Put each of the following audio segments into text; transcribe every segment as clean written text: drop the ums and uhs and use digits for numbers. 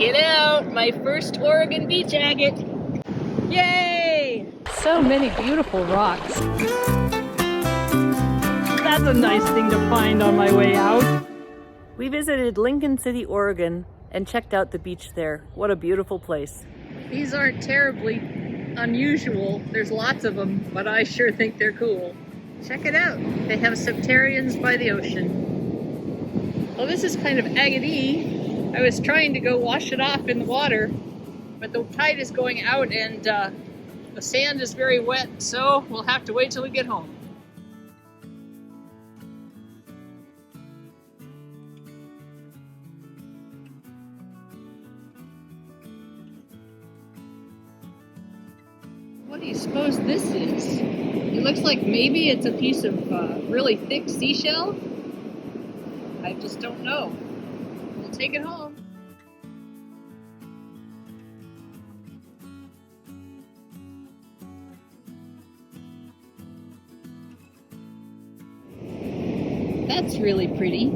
it out! My first Oregon beach agate! Yay! So many beautiful rocks. That's a nice thing to find on my way out. We visited Lincoln City, Oregon and checked out the beach there. What a beautiful place. These aren't terribly unusual. There's lots of them, but I sure think they're cool. Check it out. They have septerions by the ocean. Well, this is kind of agate-y. I was trying to go wash it off in the water, but the tide is going out and the sand is very wet, so we'll have to wait till we get home. What do you suppose this is? It looks like maybe it's a piece of really thick seashell. I just don't know. We'll take it home. That's really pretty.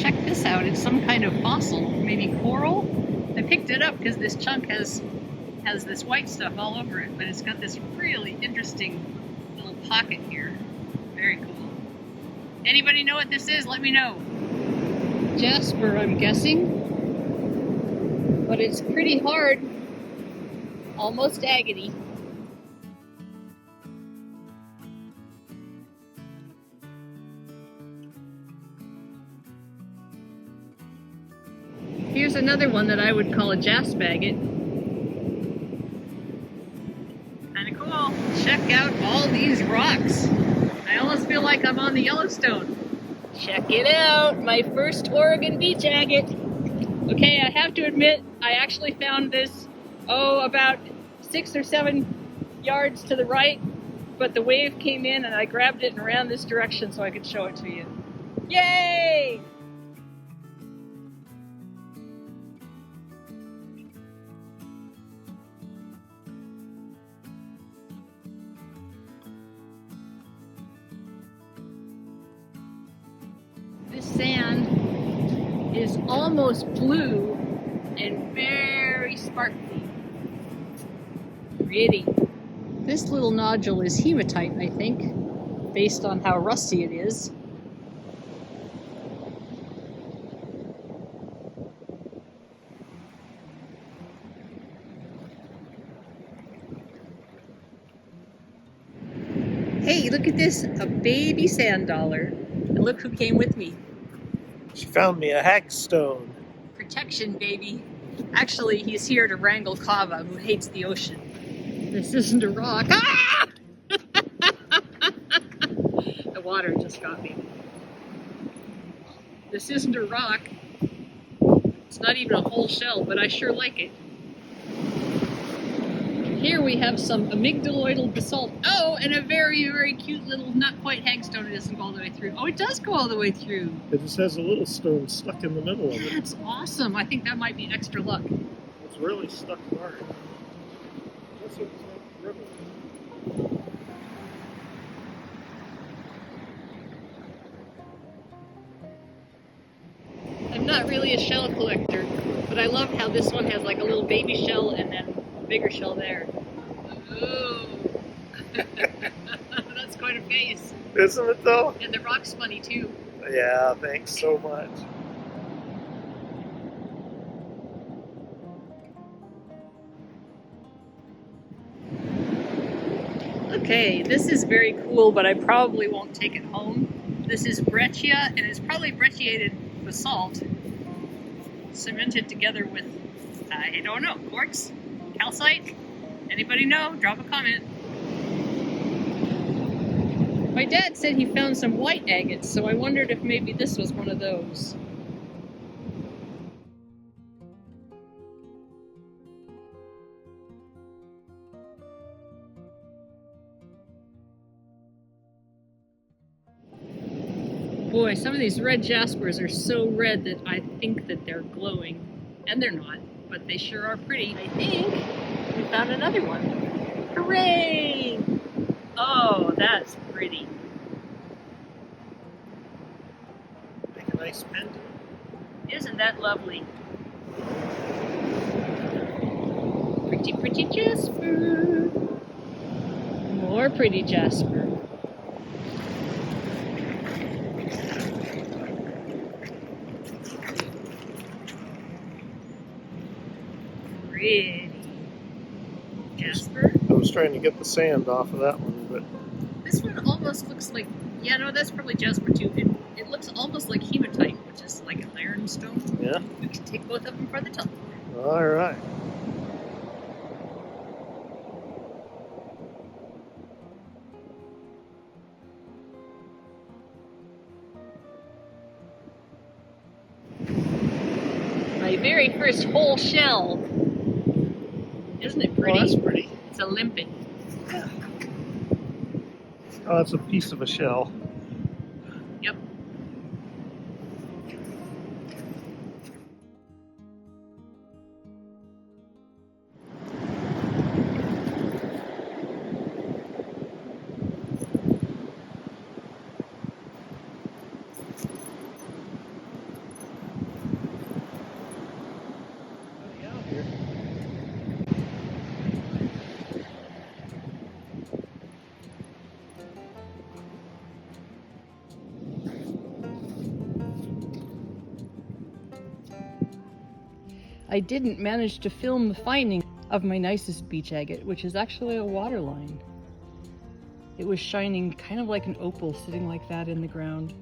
Check this out. It's some kind of fossil, maybe coral. I picked it up because this chunk has this white stuff all over it, but it's got this really interesting little pocket here. Very cool. Anybody know what this is? Let me know. Jasper, I'm guessing. But it's pretty hard. Almost agate-y. Here's another one that I would call a jasp agate. Kinda cool. Check out all these rocks. I almost feel like I'm on the Yellowstone. Check it out, my first Oregon beach agate. Okay, I have to admit, I actually found this, about 6 or 7 yards to the right, but the wave came in and I grabbed it and ran this direction so I could show it to you. Yay! This sand is almost blue and very sparkly. Pretty. This little nodule is hematite, I think, based on how rusty it is. Hey, look at this, a baby sand dollar. And look who came with me. She found me a hagstone. Protection, baby. Actually, he's here to wrangle Kava, who hates the ocean. This isn't a rock. Ah! The water just got me. This isn't a rock. It's not even a whole shell, but I sure like it. Here we have some amygdaloidal basalt. Oh, and a very, very cute little, not quite hagstone. It doesn't go all the way through. Oh, it does go all the way through. It just has a little stone stuck in the middle of it. That's awesome. I think that might be extra luck. It's really stuck hard. That's what it's like river. I'm not really a shell collector, but I love how this one has like a little baby shell and then a bigger shell there. Ooh. That's quite a face. Isn't it though? And the rock's funny too. Yeah, thanks so much. Okay, this is very cool, but I probably won't take it home. This is breccia, and it's probably brecciated basalt, cemented together with, I don't know, quartz? Calcite? Anybody know? Drop a comment. My dad said he found some white agates, so I wondered if maybe this was one of those. Boy, some of these red jaspers are so red that I think that they're glowing. And they're not, but they sure are pretty. I think we found another one. Hooray! Oh, that's pretty. Make a nice pendant. Isn't that lovely? Pretty, pretty jasper. More pretty jasper. Pretty jasper. I was trying to get the sand off of that one, but This one almost looks like, yeah, no, that's probably jasper too. It looks almost like hematite, which is like an ironstone. yeah. We can take both of them for the tumbler. All right. My very first whole shell. Isn't it pretty? Oh, that's pretty. It's a limpet. Yeah. Oh, that's a piece of a shell. Yep. I didn't manage to film the finding of my nicest beach agate, which is actually a water line. It was shining kind of like an opal sitting like that in the ground.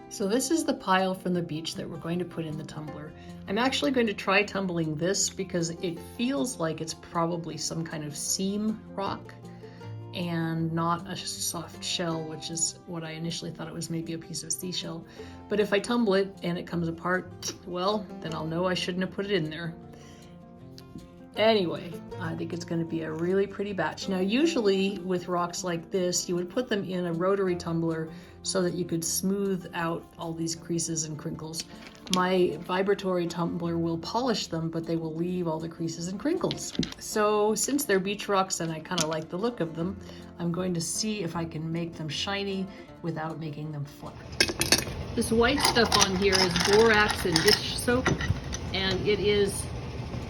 So this is the pile from the beach that we're going to put in the tumbler. I'm actually going to try tumbling this because it feels like it's probably some kind of seam rock and not a soft shell, which is what I initially thought it was, maybe a piece of seashell. But if I tumble it and it comes apart, well, then I'll know I shouldn't have put it in there. Anyway, I think it's going to be a really pretty batch. Now, usually with rocks like this, you would put them in a rotary tumbler so that you could smooth out all these creases and crinkles. My vibratory tumbler will polish them, but they will leave all the creases and crinkles. So since they're beach rocks and I kind of like the look of them, I'm going to see if I can make them shiny without making them flat. This white stuff on here is borax and dish soap, and it is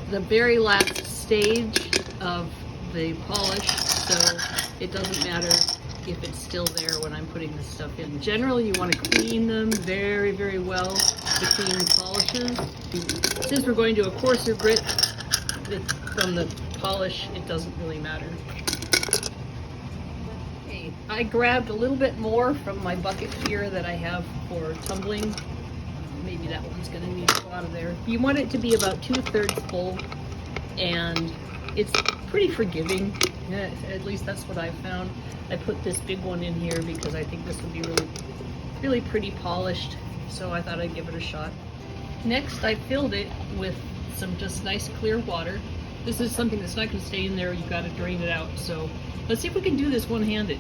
the very last stage of the polish, so it doesn't matter if it's still there when I'm putting this stuff in. Generally, you want to clean them very, very well between polishes. Since we're going to a coarser grit from the polish, it doesn't really matter. Okay, I grabbed a little bit more from my bucket here that I have for tumbling. Maybe that one's going to need to go out of there. You want it to be about 2/3 full, and it's pretty forgiving. Yeah, at least that's what I found. I put this big one in here because I think this will be really, really pretty polished, so I thought I'd give it a shot. Next, I filled it with some just nice clear water. This is something that's not going to stay in there. You've got to drain it out. So let's see if we can do this one-handed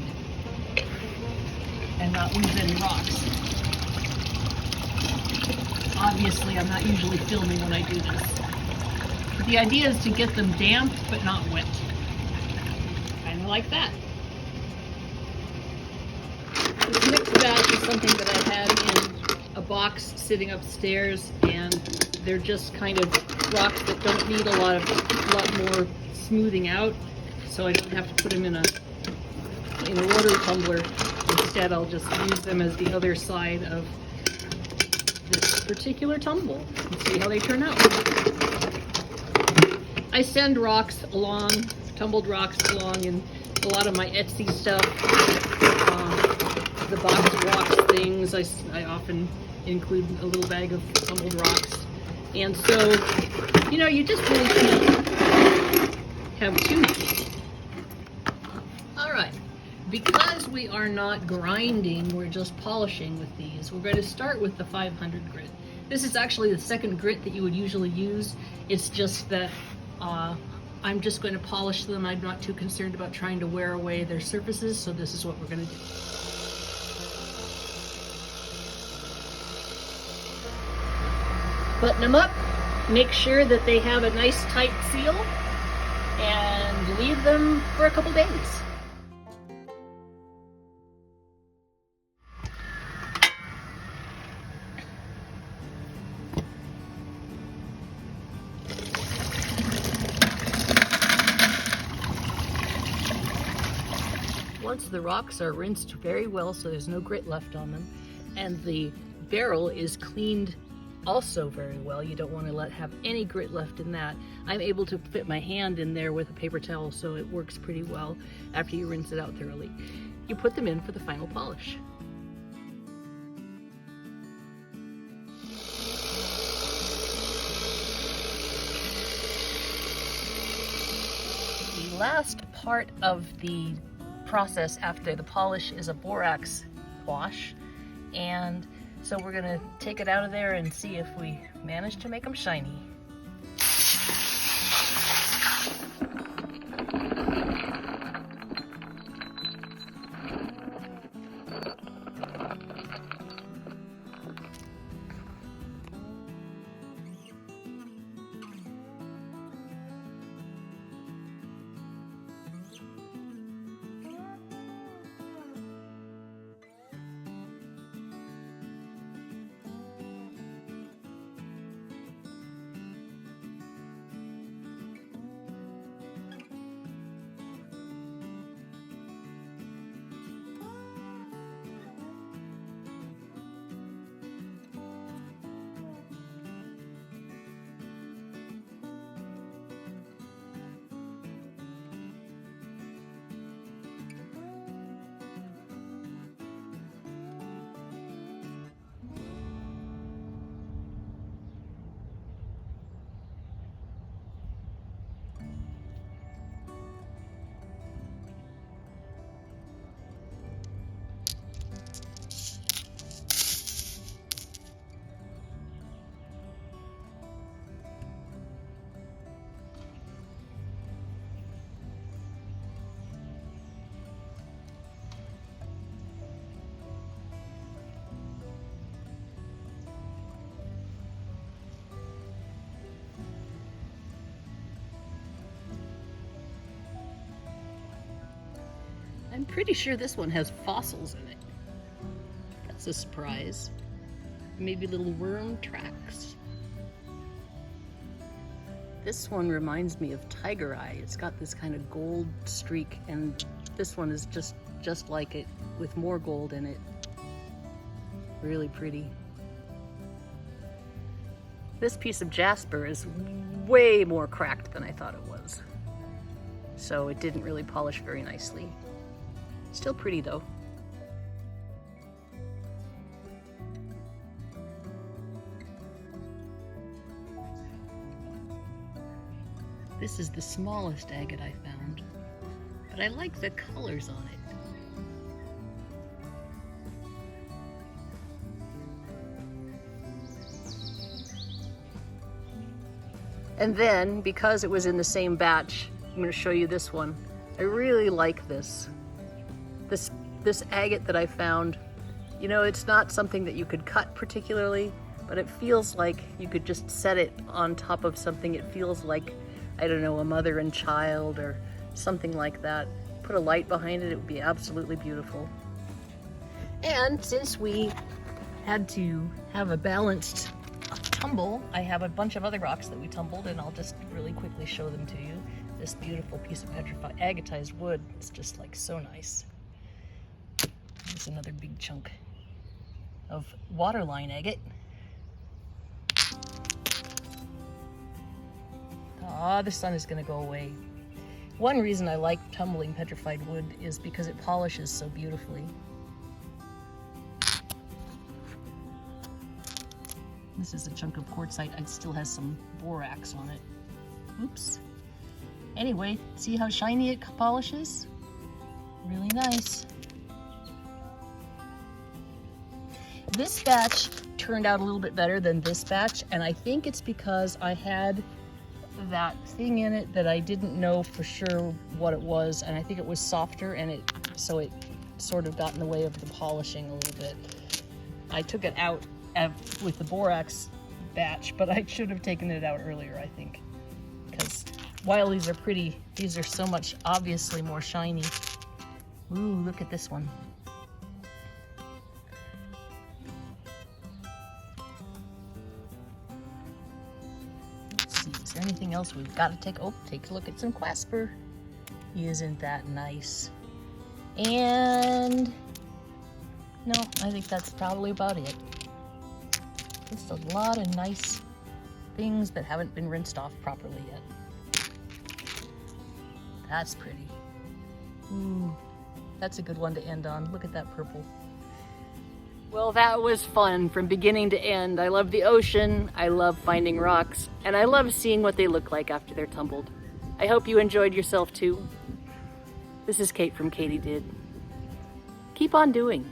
and not lose any rocks. Obviously, I'm not usually filming when I do this. But the idea is to get them damp but not wet. Kind of like that. This next batch is something that I had in a box sitting upstairs, and they're just kind of rocks that don't need a lot more smoothing out, so I don't have to put them in a rotary tumbler. Instead, I'll just use them as the other side of this particular tumble and see how they turn out. I send rocks along, tumbled rocks along in a lot of my Etsy stuff. The box rocks things, I often include a little bag of tumbled rocks. And so, you just really can't have too many. All right, because we are not grinding, we're just polishing with these. We're going to start with the 500 grit. This is actually the second grit that you would usually use. It's just that I'm just going to polish them. I'm not too concerned about trying to wear away their surfaces, so this is what we're going to do. Button them up, make sure that they have a nice tight seal, and leave them for a couple days. Once the rocks are rinsed very well so there's no grit left on them, and the barrel is cleaned also very well, you don't want to have any grit left in that. I'm able to fit my hand in there with a paper towel, so it works pretty well after you rinse it out thoroughly. You put them in for the final polish. The last part of the process after the polish is a borax wash, and so we're gonna take it out of there and see if we manage to make them shiny. I'm pretty sure this one has fossils in it. That's a surprise. Maybe little worm tracks. This one reminds me of tiger eye. It's got this kind of gold streak, and this one is just like it with more gold in it. Really pretty. This piece of jasper is way more cracked than I thought it was, so it didn't really polish very nicely. Still pretty though. This is the smallest agate I found, but I like the colors on it. And then, because it was in the same batch, I'm going to show you this one. I really like this. This agate that I found, you know, it's not something that you could cut particularly, but it feels like you could just set it on top of something. It feels like, I don't know, a mother and child or something like that. Put a light behind it, it would be absolutely beautiful. And since we had to have a balanced tumble, I have a bunch of other rocks that we tumbled, and I'll just really quickly show them to you. This beautiful piece of petrified agatized wood, it's just like so nice. There's another big chunk of waterline agate. Ah, the sun is going to go away. One reason I like tumbling petrified wood is because it polishes so beautifully. This is a chunk of quartzite. It still has some borax on it. Oops. Anyway, see how shiny it polishes? Really nice. This batch turned out a little bit better than this batch, and I think it's because I had that thing in it that I didn't know for sure what it was, and I think it was softer, and so it sort of got in the way of the polishing a little bit. I took it out with the borax batch, but I should have taken it out earlier, I think, because while these are pretty, these are so much obviously more shiny. Ooh, look at this one. Let's see, is there anything else we've got to take? Oh, take a look at some Jasper. Isn't that nice? And no, I think that's probably about it. Just a lot of nice things that haven't been rinsed off properly yet. That's pretty. Ooh, that's a good one to end on. Look at that purple. Well, that was fun from beginning to end. I love the ocean, I love finding rocks, and I love seeing what they look like after they're tumbled. I hope you enjoyed yourself too. This is Kate from Katie Did. Keep on doing.